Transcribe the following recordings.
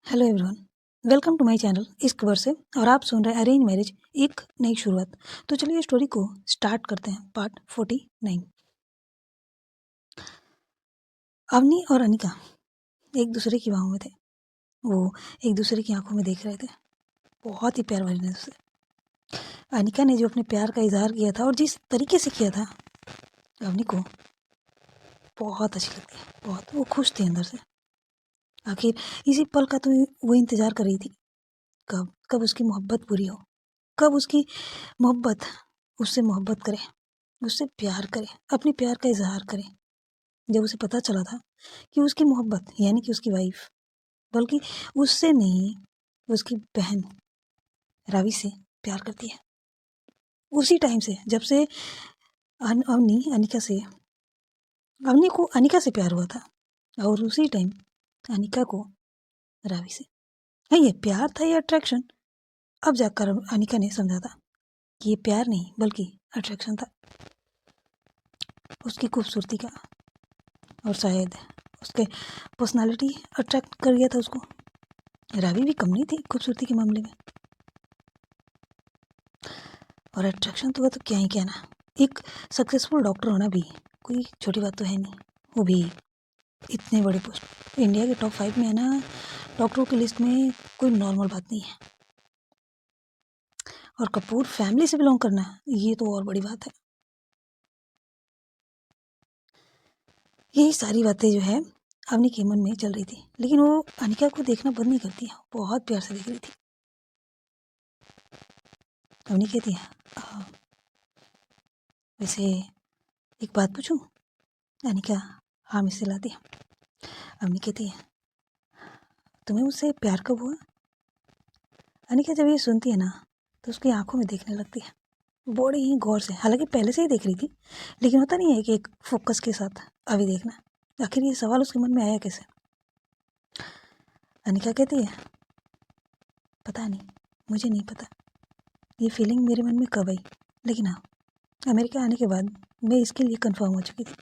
Hello everyone, welcome to my channel Ishq verse. और आप सुन रहे हैं अरेंज मैरिज एक नई शुरुआत। तो चलिए स्टोरी को स्टार्ट करते हैं। पार्ट 49। अवनी और अनिका एक दूसरे की बाहों में थे। वो एक दूसरे की आंखों में देख रहे थे, बहुत ही प्यार भरी नजर से। अनिका ने जो अपने प्यार का इजहार किया था और जिस तरीके से किया था, अवनी को बहुत अच्छी लगती है। बहुत वो खुश थी अंदर से। आखिर इसी पल का तो वो इंतजार कर रही थी, कब कब उसकी मोहब्बत पूरी हो, कब उसकी मोहब्बत उससे मोहब्बत करे, उससे प्यार करे, अपने प्यार का इजहार करे। जब उसे पता चला था कि उसकी मोहब्बत यानी कि उसकी वाइफ, बल्कि उससे नहीं, उसकी बहन रावी से प्यार करती है। उसी टाइम से, जब से अवनी को अनिका से प्यार हुआ था, और उसी टाइम अनिका को रावी से। हाँ, ये प्यार था या अट्रैक्शन? अब जाकर अनिका ने समझा था कि ये प्यार नहीं बल्कि अट्रैक्शन था, उसकी खूबसूरती का। और शायद उसके पर्सनालिटी अट्रैक्ट कर गया था उसको। रावी भी कम नहीं थी खूबसूरती के मामले में। और अट्रैक्शन तो क्या ही कहना। एक सक्सेसफुल डॉक्टर होना भी कोई छोटी बात तो है नहीं, वो भी इतने बड़े पोस्ट। इंडिया के टॉप 5 में है ना डॉक्टरों की लिस्ट में, कोई नॉर्मल बात नहीं है। और कपूर फैमिली से बिलोंग करना, ये तो और बड़ी बात है। यही सारी बातें जो है अवनी के मन में चल रही थी, लेकिन वो अनिका को देखना बंद नहीं करती है। बहुत प्यार से देख रही थी। अवनी कहती है, वैसे एक बात पूछूं? अनिका हाँ में सिलाती है। अवनी कहती है, तुम्हें मुझसे प्यार कब हुआ? अनिका जब ये सुनती है ना, तो उसकी आंखों में देखने लगती है, बड़ी ही गौर से। हालांकि पहले से ही देख रही थी, लेकिन होता नहीं है कि एक फोकस के साथ अभी देखना। आखिर ये सवाल उसके मन में आया कैसे? अनिका कहती है, पता नहीं, मुझे नहीं पता ये फीलिंग मेरे मन में कब आई, लेकिन हाँ, अमेरिका आने के बाद मैं इसके लिए कंफर्म हो चुकी थी।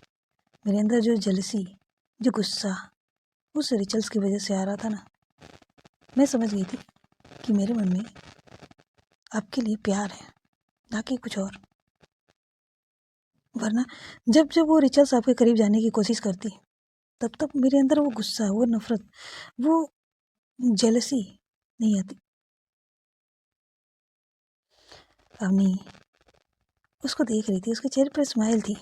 मेरे अंदर जो जेलसी, जो गुस्सा उस रिचुअल्स की वजह से आ रहा था ना, मैं समझ गई थी कि मेरे मन में आपके लिए प्यार है, ना कि कुछ और। वरना जब जब वो रिचुअल्स आपके करीब जाने की कोशिश करती, तब तक मेरे अंदर वो गुस्सा, वो नफरत, वो जेलसी नहीं आती। अवनी उसको देख रही थी, उसके चेहरे पर स्माइल थी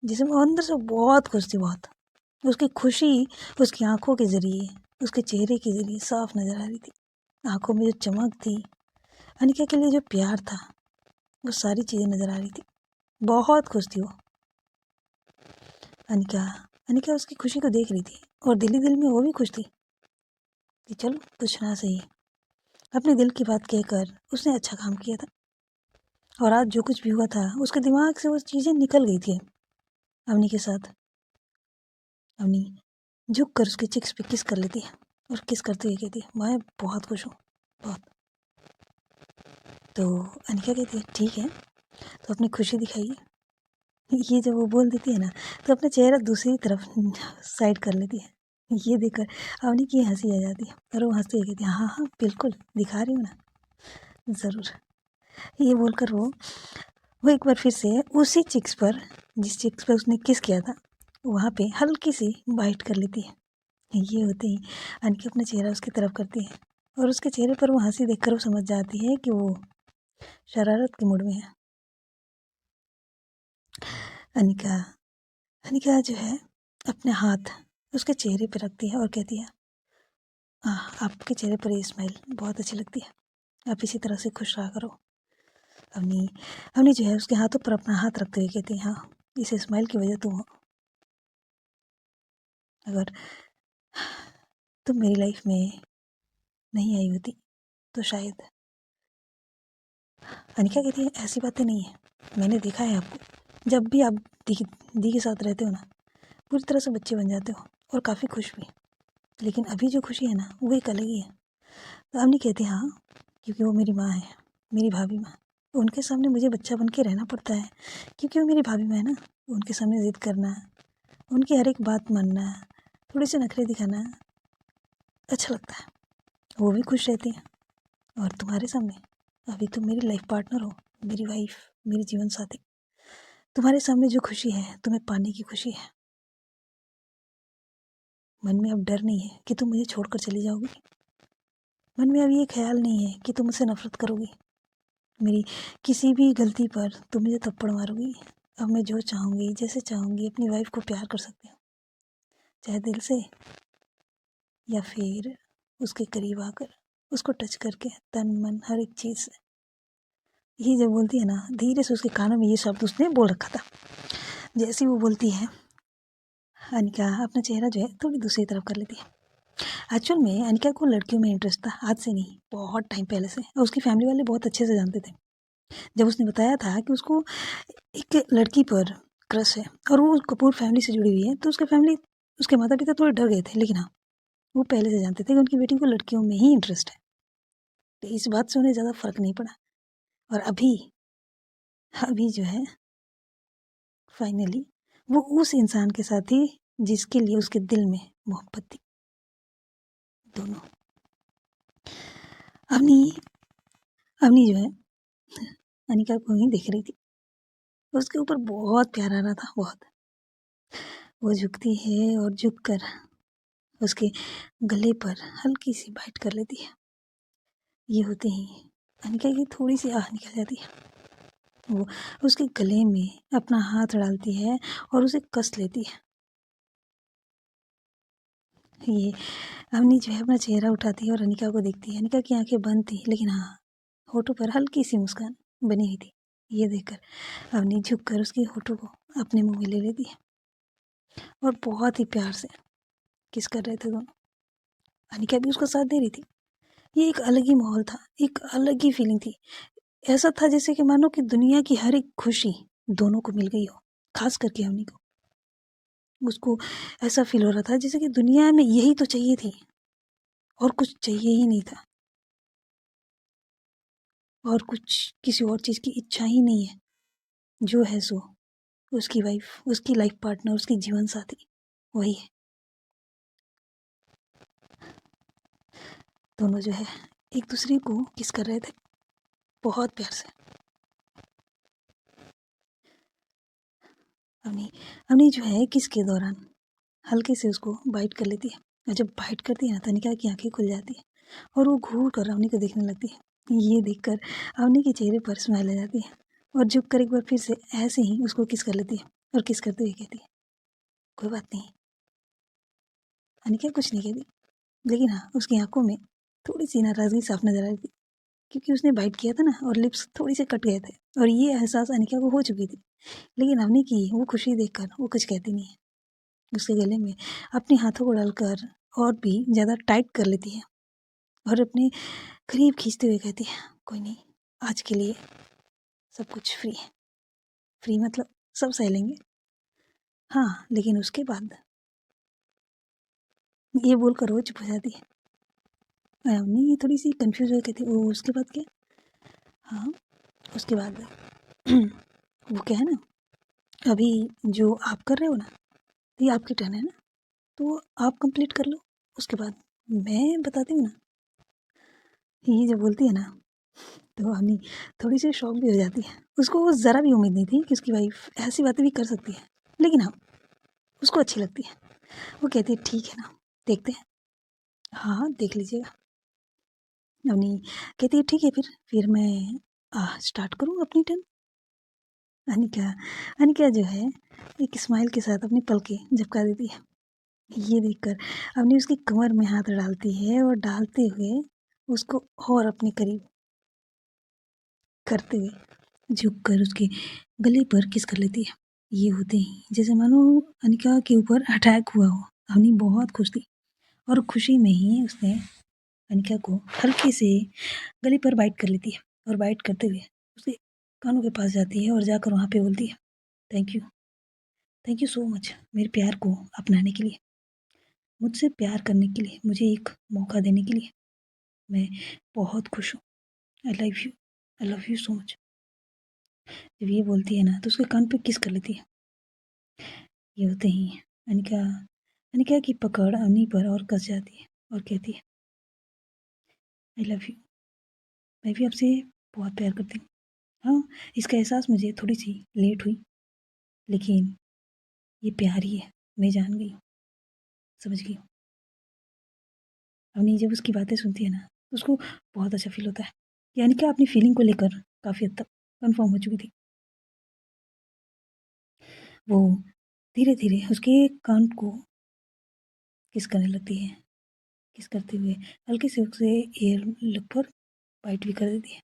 जिसमें वो अंदर से बहुत खुश थी। बहुत उसकी खुशी उसकी आंखों के जरिए, उसके चेहरे के जरिए साफ नजर आ रही थी। आंखों में जो चमक थी, अनिका के लिए जो प्यार था, वो सारी चीजें नजर आ रही थी। बहुत खुश थी वो अनिका। अनिका उसकी खुशी को देख रही थी, और दिल ही दिल में वो भी खुश थी कि चलो कुछ ना सही, अपने दिल की बात कहकर उसने अच्छा काम किया था। और आज जो कुछ भी हुआ था, उसके दिमाग से वो चीजें निकल गई थी। अवनी के साथ अवनी झुक कर उसके चिक्स पे किस कर लेती है, और किस करते हुए कहती है, मैं बहुत खुश हूँ, बहुत। तो अनिका कहती है, ठीक है, तो अपनी खुशी दिखाइए। ये जब वो बोल देती है ना, तो अपना चेहरा दूसरी तरफ साइड कर लेती है। ये देखकर अवनी की हंसी आ जाती है, और वो हंसती हुई कहती है, हाँ हाँ बिल्कुल दिखा रही हूँ ना, ज़रूर। ये बोलकर वो एक बार फिर से उसी चिक्स पर, जिस चिक्स पर उसने किस किया था, वहाँ पे हल्की सी बाइट कर लेती है। ये होते ही अनिका अपना चेहरा उसकी तरफ करती है, और उसके चेहरे पर वो हंसी देखकर वो समझ जाती है कि वो शरारत के मूड में है। अनिका अनिका जो है अपने हाथ उसके चेहरे पर रखती है और कहती है, आपके चेहरे पर ये स्माइल बहुत अच्छी लगती है, आप इसी तरह से खुश रहा करो। अवनी अवनी जो है उसके हाथों पर अपना हाथ रखते हुए कहती है, हाँ, इस स्माइल की वजह तुम हो। अगर तुम मेरी लाइफ में नहीं आई होती तो शायद। अनिका कहती है, ऐसी बातें नहीं है, मैंने देखा है आपको, जब भी आप दी के साथ रहते हो ना, पूरी तरह से बच्चे बन जाते हो, और काफ़ी खुश भी। लेकिन अभी जो खुशी है ना, वो एक अलग ही है। तो अवनी कहती है, हाँ, क्योंकि वो मेरी माँ है, मेरी भाभी माँ। उनके सामने मुझे बच्चा बन के रहना पड़ता है, क्योंकि वो मेरी भाभी माँ है ना। उनके सामने ज़िद करना, उनकी हर एक बात मानना, थोड़ी सी नखरे दिखाना अच्छा लगता है। वो भी खुश रहती हैं। और तुम्हारे सामने अभी तुम मेरी लाइफ पार्टनर हो, मेरी वाइफ, मेरी जीवन साथी। तुम्हारे सामने जो खुशी है तुम्हें पाने की खुशी है। मन में अब डर नहीं है कि तुम मुझे छोड़कर चली जाओगी। मन में अब ये ख्याल नहीं है कि तुम मुझसे नफरत करोगी। मेरी किसी भी गलती पर तुम मुझे थप्पड़ मारोगी। अब मैं जो चाहूँगी, जैसे चाहूँगी, अपनी वाइफ को प्यार कर सकती हूँ, चाहे दिल से या फिर उसके करीब आकर उसको टच करके, तन मन हर एक चीज़ से। ये जब बोलती है ना, धीरे से उसके कानों में ये शब्द उसने बोल रखा था। जैसे वो बोलती है, अनिका अपना चेहरा जो है थोड़ी दूसरी तरफ कर लेती है। एक्चुअल में अनिका को लड़कियों में इंटरेस्ट था, आज से नहीं, बहुत टाइम पहले से, और उसकी फैमिली वाले बहुत अच्छे से जानते थे। जब उसने बताया था कि उसको एक लड़की पर क्रश है और वो कपूर फैमिली से जुड़ी हुई है, तो उसके फैमिली, उसके माता पिता थोड़े डर गए थे, लेकिन हाँ, वो पहले से जानते थे कि उनकी बेटी को लड़कियों में ही इंटरेस्ट है। तो इस बात से उन्हें ज़्यादा फर्क नहीं पड़ा। और अभी अभी जो है फाइनली वो उस इंसान के साथ ही जिसके लिए उसके दिल में मोहब्बत थी। दोनों अवनी अवनी जो है अनिका को ही देख रही थी। उसके ऊपर बहुत प्यार आ रहा था, बहुत। वो झुकती है और झुक कर उसके गले पर हल्की सी बाइट कर लेती है। ये होते ही अनिका की थोड़ी सी आह निकल जाती है। वो उसके गले में अपना हाथ डालती है और उसे कस लेती है। ये अवनी जो है अपना चेहरा उठाती है और अनिका को देखती है। अनिका की आंखें बंद थी, लेकिन हाँ, होठों पर हल्की सी मुस्कान बनी हुई थी। ये देखकर अवनी झुककर उसके होठों को अपने मुंह में ले लेती है और बहुत ही प्यार से किस कर रहे थे दोनों। अनिका भी उसका साथ दे रही थी। ये एक अलग ही माहौल था, एक अलग ही फीलिंग थी। ऐसा था जैसे कि मानो कि दुनिया की हर एक खुशी दोनों को मिल गई हो, खास करके अवनी को। उसको ऐसा फील हो रहा था जैसे कि दुनिया में यही तो चाहिए थी और कुछ चाहिए ही नहीं था, और कुछ किसी और चीज़ की इच्छा ही नहीं है। जो है सो उसकी वाइफ, उसकी लाइफ पार्टनर, उसकी जीवन साथी वही है। दोनों जो है एक दूसरे को किस कर रहे थे बहुत प्यार से। अवनी अवनी जो है किस के दौरान हल्के से उसको बाइट कर लेती है, और जब बाइट करती है ना, तनिका की आंखें खुल जाती है और वो घूर कर अवनी को देखने लगती है। ये देखकर अवनी के चेहरे पर स्माइल आ जाती है और झुक कर एक बार फिर से ऐसे ही उसको किस कर लेती है और किस करते हुए कहती है, कोई बात नहीं। अनिका कुछ नहीं कहती, लेकिन हाँ, उसकी आंखों में थोड़ी सी नाराज़गी साफ नजर आ रही थी, क्योंकि उसने बाइट किया था ना और लिप्स थोड़ी से कट गए थे, और ये एहसास अनिका को हो चुकी थी। लेकिन अवनी की वो खुशी देखकर वो कुछ कहती नहीं है। उसके गले में अपने हाथों को डालकर और भी ज़्यादा टाइट कर लेती है और अपने करीब खींचते हुए कहती है, कोई नहीं, आज के लिए सब कुछ फ्री है। फ्री मतलब सब सह लेंगे, हाँ, लेकिन उसके बाद ये बोलकर वो चुप हो जाती है। अवनी थोड़ी सी कंफ्यूज हो कहती है, वो उसके बाद क्या? हाँ, उसके बाद वो क्या है ना, अभी जो आप कर रहे हो ना, ये आपकी टर्न है ना, तो आप कंप्लीट कर लो, उसके बाद मैं बताती हूँ ना। ये जब बोलती है ना, तो हनी थोड़ी सी शॉक भी हो जाती है। उसको वो ज़रा भी उम्मीद नहीं थी कि उसकी वाइफ ऐसी बातें भी कर सकती है, लेकिन हाँ, उसको अच्छी लगती है। वो कहती है, ठीक है ना, देखते हैं। हाँ हाँ, देख लीजिएगा। अवनी कहती है, ठीक है, फिर मैं स्टार्ट करूँ अपनी टर्न। अनिका अनिका जो है एक स्माइल के साथ अपनी पलकें झपका देती है। ये देखकर अवनी उसकी कमर में हाथ डालती है और डालते हुए उसको और अपने करीब करते हुए झुककर उसके गले पर किस कर लेती है। ये होते ही जैसे मानो अनिका के ऊपर अटैक हुआ हो। अवनी बहुत खुश थी और खुशी में ही उसने अनिका को हल्के से गले पर बाइट कर लेती है और बाइट करते हुए उसके कानों के पास जाती है और जाकर वहाँ पे बोलती है, thank you, thank you so much मेरे प्यार को अपनाने के लिए, मुझसे प्यार करने के लिए, मुझे एक मौका देने के लिए। मैं बहुत खुश हूँ। I love you so much. जब ये बोलती है ना, तो उसके कान पे किस कर लेती है। ये होते ही अनिका अनिका की पकड़ अवनी पर और कस जाती है और कहती है, आई लव यू, मैं भी आपसे बहुत प्यार करती हूँ। हाँ, इसका एहसास मुझे थोड़ी सी लेट हुई, लेकिन ये प्यार ही है, मैं जान गई हूँ, समझ गई हूँ। अवनी जब उसकी बातें सुनती है ना, तो उसको बहुत अच्छा फील होता है। यानी कि अपनी फीलिंग को लेकर काफ़ी हद तक कन्फर्म हो चुकी थी। वो धीरे धीरे उसके कान को किस करने लगती है, किस करते हुए हल्के से उसे एयर लग पर बाइट भी कर देती है।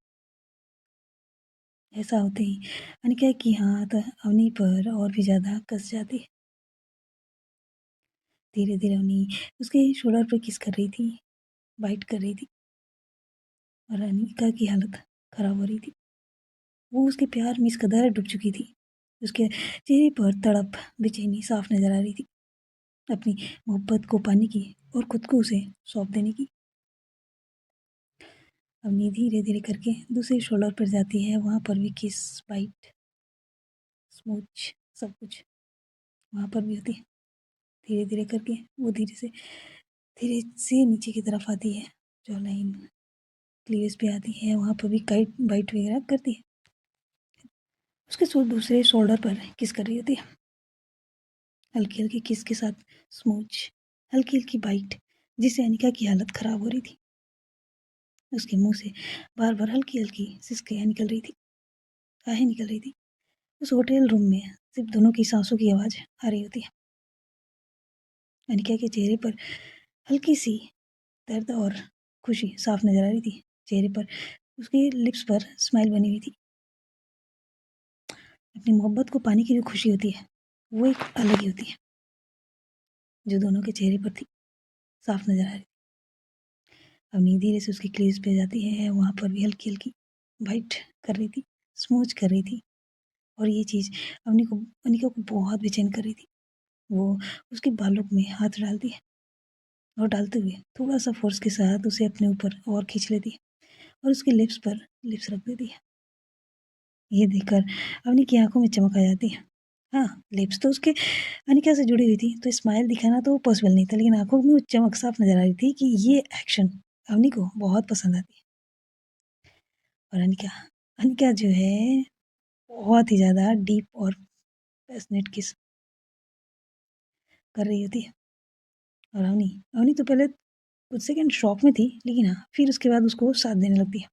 ऐसा होते ही अनिका की हाथ अवनी पर और भी ज़्यादा कस जाती है। धीरे धीरे अवनी उसके शोल्डर पर किस कर रही थी, बाइट कर रही थी, और अनिका की हालत खराब हो रही थी। वो उसके प्यार में इस कदर डूब चुकी थी, उसके चेहरे पर तड़प बेचैनी साफ नजर आ रही थी, अपनी मोहब्बत को पाने की और खुद को उसे सौंप देने की। अवनी धीरे धीरे करके दूसरे शोल्डर पर जाती है, वहाँ पर भी किस, बाइट, स्मूच, सब कुछ वहाँ पर भी होती है। धीरे धीरे करके वो धीरे से नीचे की तरफ आती है, जो लाइन क्लीवेज पे आती है, वहाँ पर भी काइट बाइट वगैरह करती है। उसके दूसरे शोल्डर पर किस कर रही होती है, हल्की हल्की किस के साथ स्मूच, हल्की हल्की बाइट, जिससे अनिका की हालत खराब हो रही थी। उसके मुंह से बार बार हल्की हल्की सिसकियाँ निकल रही थी, आहें निकल रही थी। उस होटल रूम में सिर्फ दोनों की सांसों की आवाज़ आ रही होती है। अनिका के चेहरे पर हल्की सी दर्द और खुशी साफ नजर आ रही थी। चेहरे पर उसके लिप्स पर स्माइल बनी हुई थी। अपनी मोहब्बत को पाने की जो खुशी होती है, वो एक अलग ही होती है, जो दोनों के चेहरे पर थी, साफ नजर आ रही। अवनी धीरे से उसकी क्लीज पे जाती है, वहाँ पर भी हल्की हल्की बाइट कर रही थी, स्मूच कर रही थी, और ये चीज़ अनिका को बहुत बेचैन कर रही थी। वो उसके बालों में हाथ डालती है, और डालते हुए थोड़ा सा फोर्स के साथ उसे अपने ऊपर और खींच लेती है, और उसके लिप्स पर लिप्स रख देती है। ये देखकर अवनी की आंखों में चमक आ जाती है। हाँ, लिप्स तो उसके अनिका से जुड़ी हुई थी, तो स्माइल दिखाना तो पॉसिबल नहीं था, लेकिन आंखों में वो चमक साफ नजर आ रही थी कि ये एक्शन अवनी को बहुत पसंद आती है। और अनिका अनिका जो है बहुत ही ज़्यादा डीप और पैशनेट किस कर रही होती है। और अवनी अवनी तो पहले कुछ सेकंड शॉक में थी, लेकिन हाँ, फिर उसके बाद उसको साथ देने लगती है।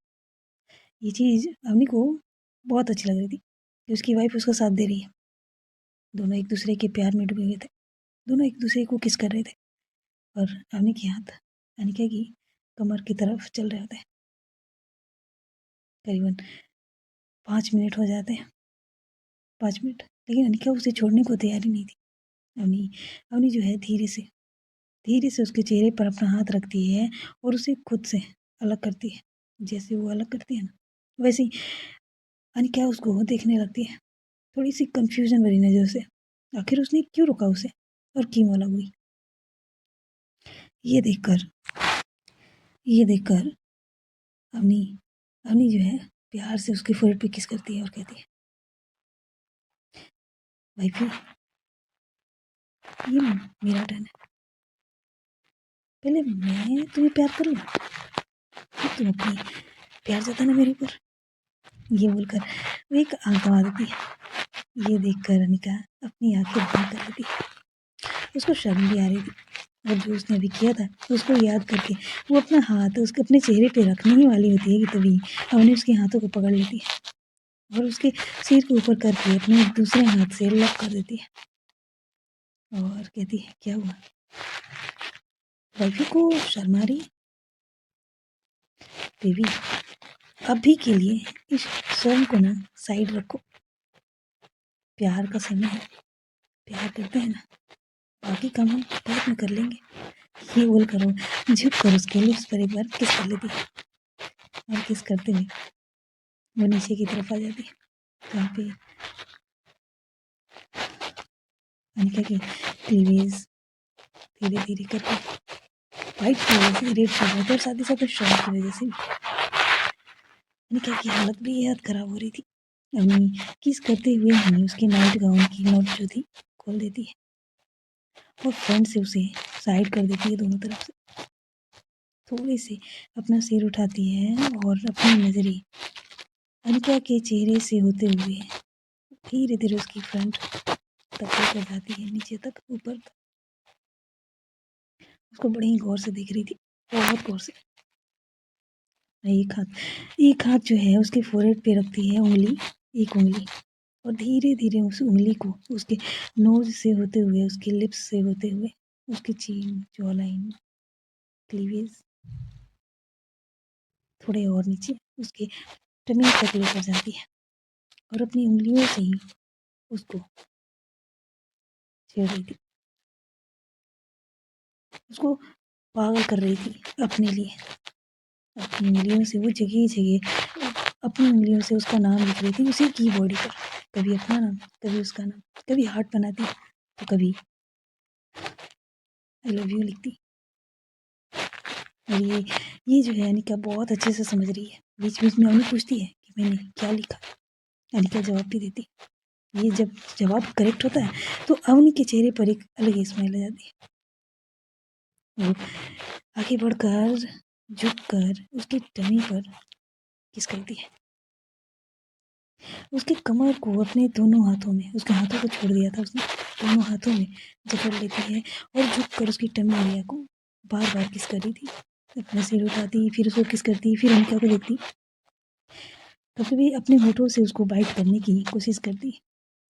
ये चीज़ अवनी को बहुत अच्छी लग रही थी कि उसकी वाइफ उसका साथ दे रही है। दोनों एक दूसरे के प्यार में डूबे हुए थे, दोनों एक दूसरे को किस कर रहे थे, और अवनी के हाथ अनिका की कमर की तरफ चल रहे होते हैं। करीबन 5 मिनट हो जाते हैं, 5 मिनट, लेकिन अनिका उसे छोड़ने को तैयार ही नहीं थी। अवनी अवनी जो है धीरे से उसके चेहरे पर अपना हाथ रखती है, और उसे खुद से अलग करती है। जैसे वो अलग करती है ना, वैसे ही अनिका उसको देखने लगती है, थोड़ी सी कंफ्यूजन भरी नज़र से। आखिर उसने क्यों रोका उसे, और क्यों अलग हुई। ये देखकर ये देखकर अवनी अवनी जो है प्यार से उसके फोrehead पे किस करती है, और कहती है, वाइफी, ये मेरा टर्न है, पहले मैं तुम्हें प्यार करूँ, फिर तुम अपनी प्यार जताना मेरे ऊपर। ये बोलकर वो एक आंख दबा देती है। ये देखकर अनिका अपनी आंखें बंद कर लेती है। उसको शर्म भी आ रही थी, और जो उसने अभी किया था उसको याद करके वो अपना हाथ उसके अपने चेहरे पे रखने ही वाली होती है कि तभी अवनी उसके हाथों को पकड़ लेती है, और उसके सिर के ऊपर करके अपने दूसरे हाथ से लॉक कर देती है, और कहती है, क्या हुआ, वाइफी को शर्मा रही, बेबी अभी के लिए इस शर्म को ना साइड रखो, प्यार का समय है, प्यार करते हैं ना, बाकी काम हम बाद में कर लेंगे। ये बोल करो झुक कर उसके लिप्स पर एक बार किस कर लेती है, और किस करते हुए वो नीचे की तरफ आ जाती है, जहाँ पे अनिका की क्लीवेज धीरे धीरे करके वाइट की वजह से रेड हो जाती है, और साथ ही साथ शॉर्ट की वजह से अनिका की हालत भी याद खराब हो रही थी। अम्मी किस करते हुए ही उसके नाइट गाउन की नोट जो थी खोल देती है, और फ्रंट से उसे साइड कर देती है दोनों तरफ से। थोड़ी सी अपना सिर उठाती है और अपनी नज़रें अनिका के चेहरे से होते हुए धीरे धीरे उसकी फ्रंट तक लेकर जाती है, नीचे तक, ऊपर तक। उसको बड़े ही गौर से देख रही थी, बहुत गौर से। एक हाथ जो है उसके फोrehead पे रखती है उंगली, एक उंगली, और धीरे धीरे उस उंगली को उसके नोज से होते हुए, उसके लिप्स से होते हुए, उसकी चीन, जॉ लाइन, क्लीवेज, थोड़े और नीचे उसके टमी तक लेकर जाती है और अपनी उंगलियों से ही उसको छेड़ रही थी, उसको पागल कर रही थी अपने लिए। अपनी उंगलियों से वो जगह जगह अपनी उंगलियों से उसका नाम लिख रही थी उसी की बॉडी पर, कभी अपना नाम, कभी उसका नाम, कभी हार्ट बनाती तो कभी आई लव यू लिखती। और ये जो है अनिका बहुत अच्छे से समझ रही है। बीच बीच में अनु पूछती है कि मैंने क्या लिखा, अनिका जवाब भी देती। ये जब जवाब करेक्ट होता है तो अवनी के चेहरे पर एक अलग ही स्माइल आ जाती है। वो आगे बढ़कर झुककर उसकी टमी पर किस करती है, उसके कमर को अपने दोनों हाथों में, उसके हाथों को छोड़ दिया था उसने, दोनों हाथों में जकड़ लेती है और झुककर उसकी टमी एरिया को बार बार किस कर रही थी। अपना सिर उठाती, फिर उसको किस करती, फिर अनिका को देखती, कभी भी अपने होठों से उसको बाइट करने की कोशिश करती।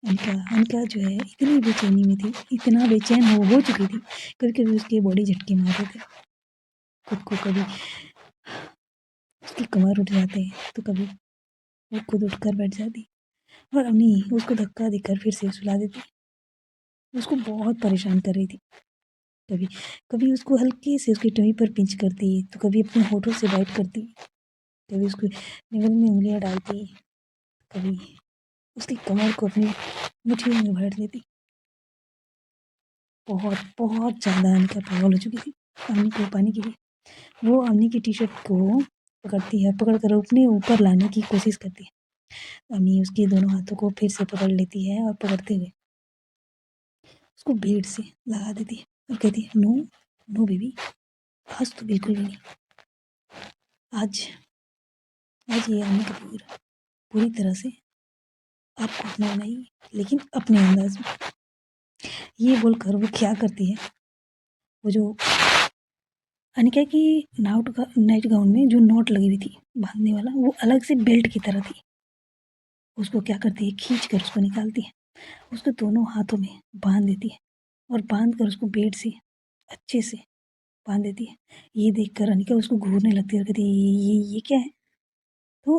अनिका अनिका जो है इतनी बेचैनी में थी, इतना बेचैन हो चुकी थी, कभी कभी उसकी बॉडी झटके मारते थे खुद को, कभी उसकी कमर उठ जाते तो कभी वो खुद उठकर बैठ जाती और अम्मी उसको धक्का देकर फिर से सुला देती। उसको बहुत परेशान कर रही थी। कभी कभी उसको हल्के से उसकी टमी पर पिंच करती, तो कभी अपने होठों से बाइट करती, कभी उसको निगल में उंगलियां डालती, कभी उसकी कमर को अपनी मुट्ठियों में भर लेती। बहुत बहुत ज़्यादा अनिका पागल हो चुकी थी अम्मी को पाने के लिए। वो अम्मी की टी शर्ट को पकड़ती है, पकड़ कर अपने ऊपर लाने की कोशिश करती है। अम्मी उसके दोनों हाथों को फिर से पकड़ लेती है और पकड़ते हुए उसको भीड़ से लगा देती है और कहती है, नो नो बेबी, आज तो बिल्कुल भी नहीं। आज आज ये अम्मी कपूर पूरी तरह से आपको अपना नहीं, लेकिन अपने अंदाज में। ये बोलकर वो क्या करती है, वो जो अनिका की नाइट गाउन में जो नोट लगी हुई थी बांधने वाला, वो अलग से बेल्ट की तरह थी। उसको क्या करती है, खींच कर उसको निकालती है, उसको दोनों हाथों में बांध देती है और बांध कर उसको बेल्ट से अच्छे से बांध देती है। ये देखकर अनिका उसको घूरने लगती है और कहती है, ये क्या है। तो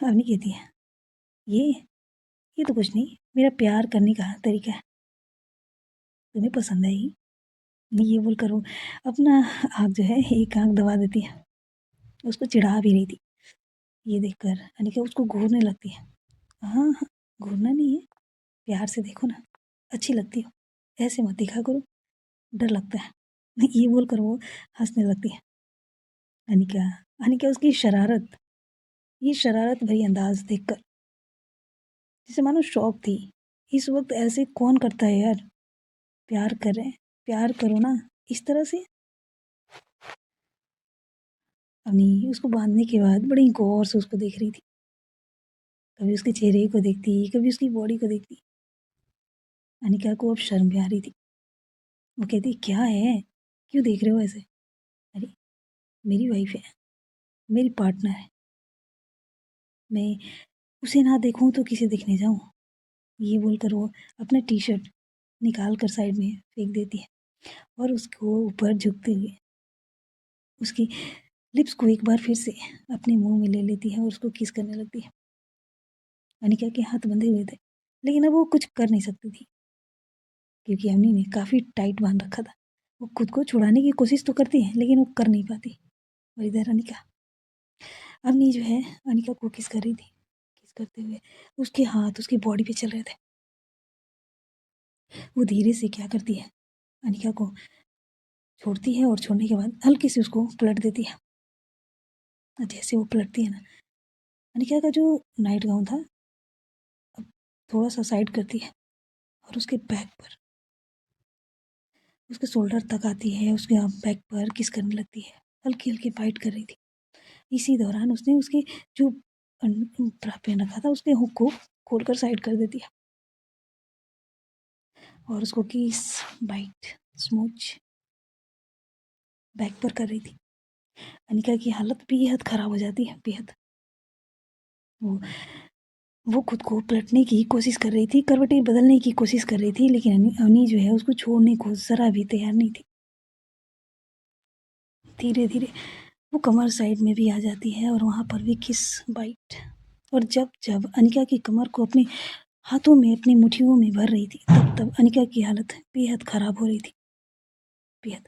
अवनी कहती है, ये ये तो कुछ नहीं, मेरा प्यार करने का तरीका है, तुम्हें पसंद है ही। ये बोलकर वो अपना आँख जो है, एक आँख दबा देती है, उसको चिढ़ा भी रही थी। ये देखकर अनिका उसको घूरने लगती है। हाँ हाँ, घूरना नहीं है, प्यार से देखो ना, अच्छी लगती हो, ऐसे मत दिखा करो, डर लगता है। ये बोलकर वो हंसने लगती है। अनिका अनिका उसकी शरारत, ये शरारत भरी अंदाज देखकर जिसे मानो शौक थी। इस वक्त ऐसे कौन करता है यार, प्यार कर रहे हैं, प्यार करो ना इस तरह से। अपनी उसको बांधने के बाद बड़ी गौर से उसको देख रही थी, कभी उसके चेहरे को देखती, कभी उसकी बॉडी को देखती। अनिका को अब शर्म भी आ रही थी। वो कहती, क्या है, क्यों देख रहे हो ऐसे। अरे मेरी वाइफ है, मेरी पार्टनर है, मैं उसे ना देखूं तो किसे देखने जाऊं। ये बोलकर वो अपना टी शर्ट निकाल कर साइड में फेंक देती है और उसको ऊपर झुकते हुए उसकी लिप्स को एक बार फिर से अपने मुंह में ले लेती है और उसको किस करने लगती है। अनिका के हाथ बंधे हुए थे, लेकिन अब वो कुछ कर नहीं सकती थी क्योंकि अम्मी ने काफ़ी टाइट बांध रखा था। वो खुद को छुड़ाने की कोशिश तो करती है लेकिन वो कर नहीं पाती। और इधर अनिका, अम्मी जो है अनिका को किस कर रही थी, किस करते हुए उसके हाथ उसकी बॉडी पे चल रहे थे। वो धीरे से क्या करती है, अनिका को छोड़ती है और छोड़ने के बाद हल्की से उसको पलट देती है। जैसे वो पलटती है ना, अनिका का जो नाइट गाउन था अब थोड़ा सा साइड करती है और उसके बैक पर उसके शोल्डर तक आती है, उसके बैक पर किस करने लगती है, हल्की हल्की फाइट कर रही थी। इसी दौरान उसने उसके जो ब्रा पहन रखा था उसके हुक को खोलकर साइड कर देती है और उसको किस, बाइट, स्मूच बैक पर कर रही थी। अनिका की हालत बेहद खराब हो जाती है, बेहद। वो वो खुद को पलटने की कोशिश कर रही थी, करवटें बदलने की कोशिश कर रही थी, लेकिन अवनी जो है उसको छोड़ने को ज़रा भी तैयार नहीं थी। धीरे धीरे वो कमर साइड में भी आ जाती है और वहाँ पर भी किस, बाइट। और जब जब अनिका की कमर को अपने हाथों में, अपनी मुट्ठियों में भर रही थी, तब तब अनिका की हालत बेहद खराब हो रही थी, बेहद।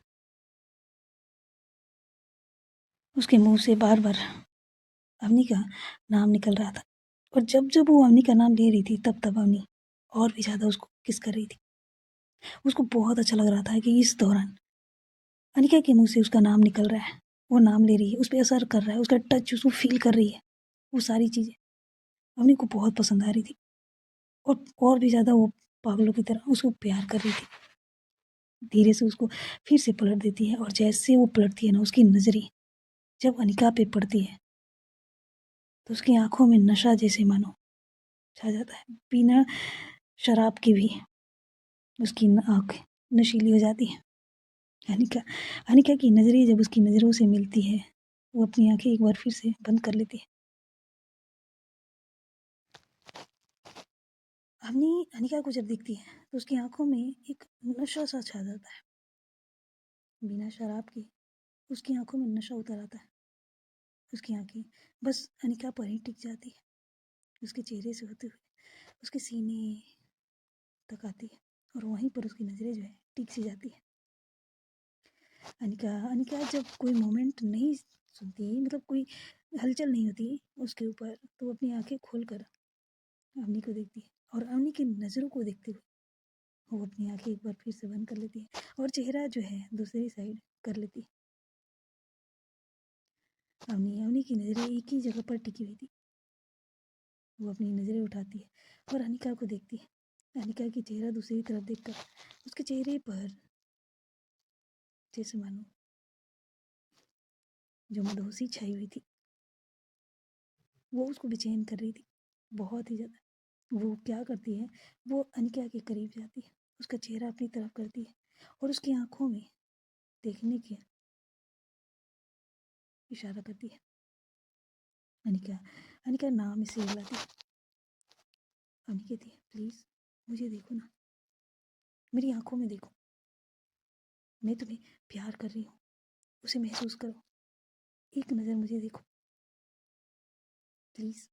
उसके मुंह से बार बार अवनी का नाम निकल रहा था और जब जब वो अवनी का नाम ले रही थी तब तब अवनी और भी ज़्यादा उसको किस कर रही थी। उसको बहुत अच्छा लग रहा था कि इस दौरान अनिका के मुंह से उसका नाम निकल रहा है, वो नाम ले रही है, उस पर असर कर रहा है, उसका टच उसको फील कर रही है। वो सारी चीज़ें अवनी को बहुत पसंद आ रही थी और भी ज़्यादा वो पागलों की तरह उसको प्यार कर रही थी। धीरे से उसको फिर से पलट देती है और जैसे वो पलटती है ना, उसकी नज़रें जब अनिका पे पड़ती है तो उसकी आंखों में नशा जैसे मानो छा जाता है। बिना शराब के भी उसकी आंख नशीली हो जाती है। अनिका अनिका की नज़रें जब उसकी नज़रों से मिलती है, वो अपनी आंखें एक बार फिर से बंद कर लेती है। अवनी अनिका को जब दिखती है तो उसकी आंखों में एक नशा सा छा जाता है। बिना शराब के उसकी आंखों में नशा उतर आता है। उसकी आंखें बस अनिका पर ही टिक जाती है, उसके चेहरे से होते हुए उसके सीने तक आती है और वहीं पर उसकी नज़रें जो है टिक सी जाती है। अनिका अनिका जब कोई मोमेंट नहीं सुनती, मतलब कोई हलचल नहीं होती उसके ऊपर, तो वो अपनी आंखें खोल कर अवनी को देखती है और अवनी की नज़रों को देखते हुए वो अपनी आंखें एक बार फिर से बंद कर लेती है और चेहरा जो है दूसरी साइड कर लेती है। अवनी अवनी की नज़रें एक ही जगह पर टिकी हुई थी। वो अपनी नज़रें उठाती है और अनिका को देखती है। अनिका की चेहरा दूसरी तरफ देखकर उसके चेहरे पर जैसे मानो जो मदहोशी छाई हुई थी वो उसको बेचैन कर रही थी, बहुत ही ज़्यादा। वो क्या करती है, वो अनिका के करीब जाती है, उसका चेहरा अपनी तरफ करती है और उसकी आंखों में देखने की इशारा करती है। अनिका अनिका नाम इसे बुलाती है। अवनी कहती है, प्लीज़ मुझे देखो ना, मेरी आंखों में देखो, मैं तुम्हें प्यार कर रही हूँ, उसे महसूस करो, एक नज़र मुझे देखो प्लीज़।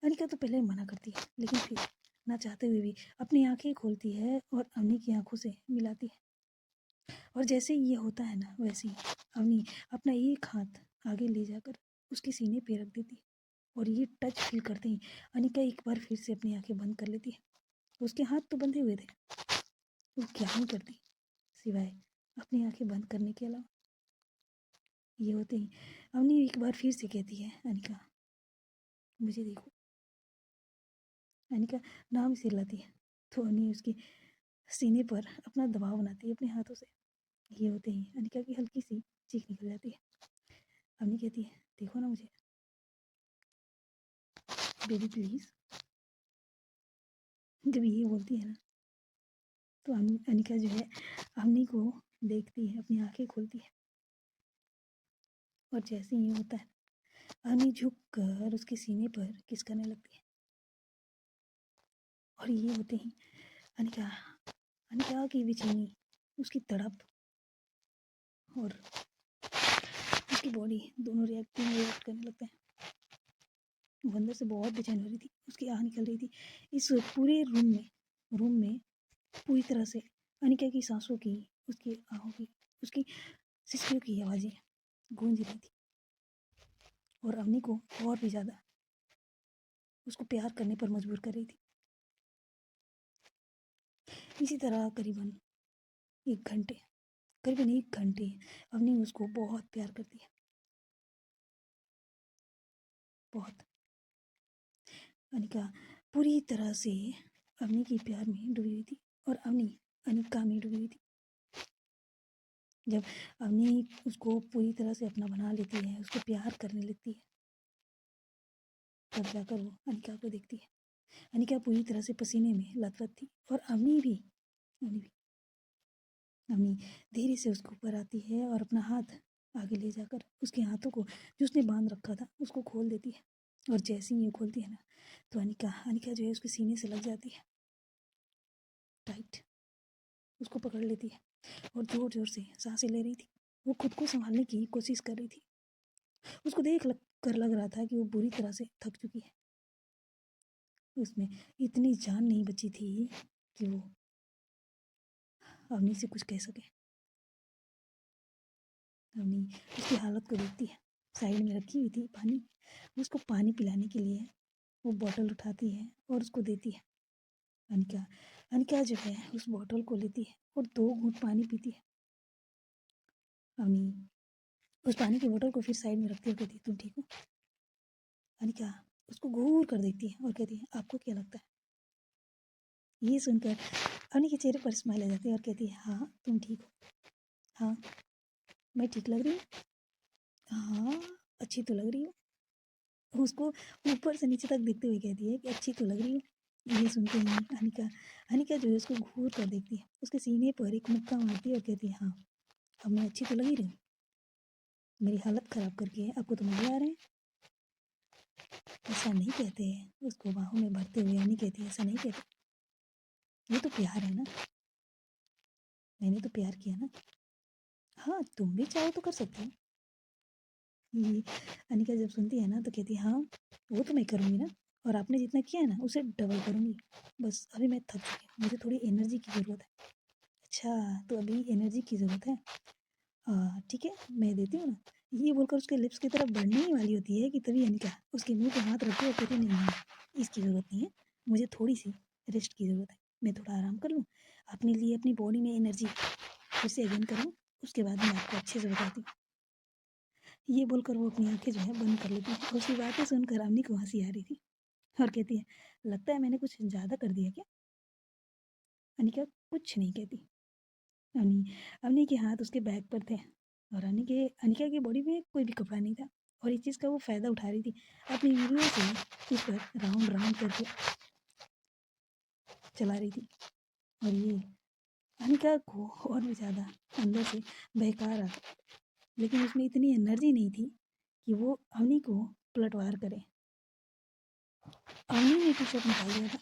अनिका तो पहले मना करती है, लेकिन फिर ना चाहते हुए भी अपनी आंखें खोलती है और अवनी की आंखों से मिलाती है। और जैसे ये होता है ना, वैसे ही अवनी अपना एक हाथ आगे ले जाकर उसके सीने पे रख देती है और ये टच फील करते ही अनिका एक बार फिर से अपनी आंखें बंद कर लेती है। उसके हाथ तो बंधे हुए थे, वो क्या नहीं करती सिवाय अपनी आंखें बंद करने के अलावा। ये होते ही अवनी एक बार फिर से कहती है, अनिका मुझे देखो। अनिका नाम से लाती है तो अवनी उसके सीने पर अपना दबाव बनाती है अपने हाथों से। ये होते ही अनिका की हल्की सी चीख निकल जाती है। अवनी कहती है, देखो ना मुझे बेबी प्लीज़। जब ये बोलती है ना तो अनिका जो है अवनी को देखती है, अपनी आंखें खोलती है और जैसे ही होता है अवनी झुक कर उसके सीने पर किस करने लगती है। और ये होते ही अनिका अनिका की बेचैनी, उसकी तड़प और उसकी बॉडी दोनों रिएक्ट करने लगते हैं। वो अंदर से बहुत बेचैन हो रही थी, उसकी आह निकल रही थी। इस पूरे रूम में पूरी तरह से अनिका की सांसों की, उसकी आहों की, उसकी सिसकियों की आवाज़ें गूंज रही थी और अवनी को और भी ज़्यादा उसको प्यार करने पर मजबूर कर रही थी। इसी तरह करीबन एक घंटे अवनी उसको बहुत प्यार करती है, बहुत। अनिका पूरी तरह से अवनी के प्यार में डूबी हुई थी और अवनी अनिक काम में डूबी हुई थी। जब अवनी उसको पूरी तरह से अपना बना लेती है, उसको प्यार करने लगती है, तब जाकर वो अनिका को देखती है। अनिका पूरी तरह से पसीने में लथपथ थी और अवनी धीरे से उसके ऊपर आती है और अपना हाथ आगे ले जाकर उसके हाथों को जो उसने बांध रखा था उसको खोल देती है। और जैसे ही ये खोलती है ना, तो अनिका जो है उसके सीने से लग जाती है टाइट, उसको पकड़ लेती है और जोर जोर से सांसें ले रही थी। वो खुद को संभालने की कोशिश कर रही थी। उसको लग रहा था कि वो बुरी तरह से थक चुकी है। उसमें इतनी जान नहीं बची थी कि वो अवनी से कुछ कह सके। अवनी उसकी हालत को देखती है, साइड में रखी हुई थी पानी, उसको पानी पिलाने के लिए वो बॉटल उठाती है और उसको देती है। अनिका अनिका जो है उस बॉटल को लेती है और 2 घूंट पानी पीती है। अवनी उस पानी की बोतल को फिर साइड में रखती है और कहती है, तुम ठीक हो? अनिका उसको घूर कर देखती है और कहती है, आपको क्या लगता है? ये सुनकर अवनी के चेहरे पर स्माइल आ जाती है और कहती है, हाँ तुम ठीक हो। हाँ मैं ठीक लग रही हूँ। हाँ अच्छी तो लग रही हूँ। उसको ऊपर से नीचे तक देखते हुए कहती है कि अच्छी तो लग रही हूँ। ये सुनते ही अनिका जो है उसको घूर कर देखती है, उसके सीने पर एक मुक्का मारती है और कहती है, हाँ अब मैं अच्छी तो लग ही रही हूँ। मेरी हालत ख़राब करके आपको तो मज़े आ रहे हैं। ऐसा नहीं कहते हैं। उसको बाहों में भरते हुए अनी कहती है, ऐसा नहीं कहते, ये तो प्यार है ना, मैंने तो प्यार किया ना। हाँ तुम भी चाहो तो कर सकती हो। ये अनिका जब सुनती है ना तो कहती है, हाँ वो तो मैं करूँगी ना, और आपने जितना किया है ना उसे डबल करूँगी। बस अभी मैं थक चुकी हूँ, मुझे थोड़ी एनर्जी की ज़रूरत है। अच्छा तो अभी एनर्जी की ज़रूरत है, हाँ ठीक है मैं देती हूँ ना। ये बोलकर उसके लिप्स की तरफ बढ़ने ही वाली होती है कि तभी अनिका उसके मुंह पे हाथ रखती है और कहती, नहीं नहीं इसकी ज़रूरत नहीं है, मुझे थोड़ी सी रेस्ट की ज़रूरत है, मैं थोड़ा आराम कर लूँ, अपने लिए अपनी बॉडी में एनर्जी फिर से अगेन कर लूँ, उसके बाद मैं आपको अच्छे से बताती हूँ। ये बोलकर वो अपनी आंखें जो है बंद कर लेती है। उसकी बातें सुनकर अवनी को हंसी आ रही थी और कहती है, लगता है मैंने कुछ ज़्यादा कर दिया क्या? अनिका कुछ नहीं कहती। अवनी अवनी के हाथ उसके बैग पर थे और अनिका की बॉडी में कोई भी कपड़ा नहीं था और इस चीज़ का वो फ़ायदा उठा रही थी। अपनी उंगलियों से उस पर राउंड राउंड करके चला रही थी और ये अनिका को और भी ज़्यादा अंदर से बहका रहा था। लेकिन उसमें इतनी एनर्जी नहीं थी कि वो अवनी को पलटवार करे। अवनी ने टी शर्ट निकाल दिया था,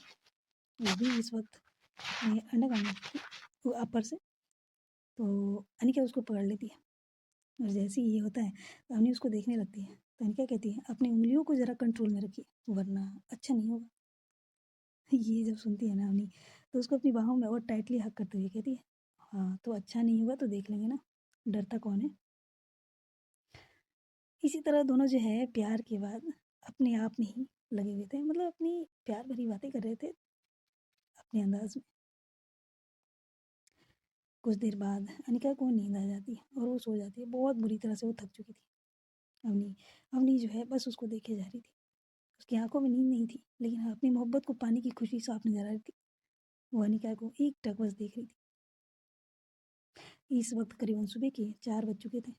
वो भी इस वक्त अपने अंडरगारमेंट वो अपर से, तो अनिका उसको पकड़ लेती है और जैसे ही ये होता है तो अवनी उसको देखने लगती है। तो अनिका कहती है, अपनी उंगलियों को ज़रा कंट्रोल में रखिए वरना अच्छा नहीं होगा। ये जब सुनती है ना अवनी तो उसको अपनी बाहों में और टाइटली हक करते हुए कहती है, हाँ तो अच्छा नहीं होगा तो देख लेंगे ना, डरता कौन है। इसी तरह दोनों जो है प्यार के बाद अपने आप में ही लगे हुए थे, मतलब अपनी प्यार भरी बातें कर रहे थे अपने अंदाज में। कुछ देर बाद अनिका को नींद आ जाती है और वो सो जाती है। बहुत बुरी तरह से वो थक चुकी थी। अवनी अवनी जो है बस उसको देखे जा रही थी। उसकी आंखों में नींद नहीं थी, लेकिन हाँ अपनी मोहब्बत को पाने की खुशी साफ नजर आ रही थी। वो अनिका को एक टक बस देख रही थी। इस वक्त करीबन सुबह के 4 बज चुके थे।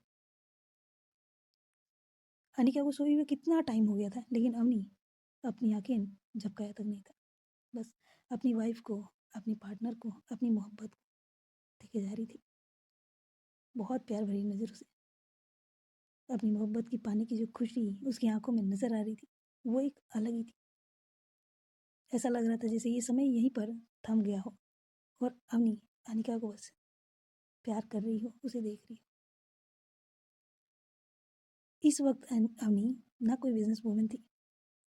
अनिका को सोए हुए कितना टाइम हो गया था, लेकिन अवनी अपनी आंखें झपकाया तक नहीं था। बस अपनी वाइफ को, अपनी पार्टनर को, अपनी मोहब्बत को देखे जा रही थी बहुत प्यार भरी नज़रों से। अपनी मोहब्बत की पाने की जो खुशी उसकी आंखों में नजर आ रही थी वो एक अलग ही थी। ऐसा लग रहा था जैसे ये समय यहीं पर थम गया हो और अवनी अनिका को बस प्यार कर रही हो, उसे देख रही हो। इस वक्त अवनी ना कोई बिजनेस वूमेन थी,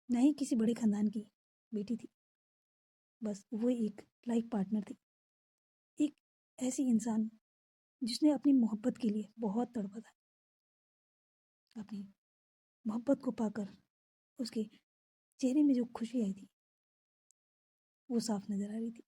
ना ही किसी बड़े खानदान की बेटी थी। बस वो एक लाइफ पार्टनर थी, एक ऐसी इंसान जिसने अपनी मोहब्बत के लिए बहुत तड़पा था। अपनी मोहब्बत को पाकर उसके चेहरे में जो खुशी आई थी वो साफ नजर आ रही थी।